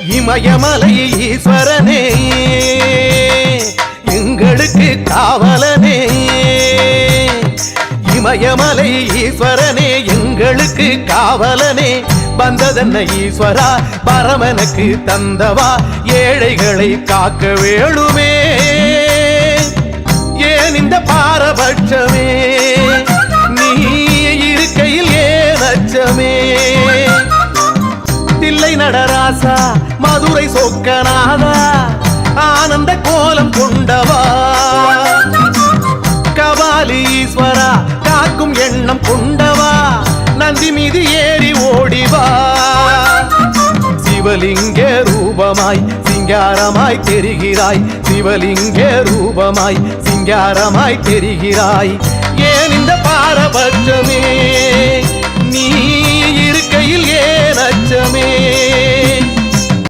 இமயமலை ஈஸ்வரனே எங்களுக்கு காவலனே, இமயமலை ஈஸ்வரனே எங்களுக்கு காவலனே, வந்ததென்ன ஈஸ்வரா பரமனுக்கு தந்தவா, ஏழைகளை காக்க வேணுமே ஏன் இந்த பாரபட்சமே, நீ இருக்கையில் ஏன் அச்சமே. தில்லை நடராசா மதுரை சொக்கநாதா ஆனந்த கோலம் கொண்டவா, கபாலி ஈஸ்வரா காக்கும் எண்ணம் கொண்டவா, நந்தி மீது ஏறி ஓடிவா. சிவலிங்க ரூபமாய் சிங்காரமாய் தெரிகிறாய், சிவலிங்க ரூபமாய் சிங்காரமாய் தெரிகிறாய், ஏன் இந்த பாரபட்சமே, நீ இருக்கையில் ஏன் அச்சமே.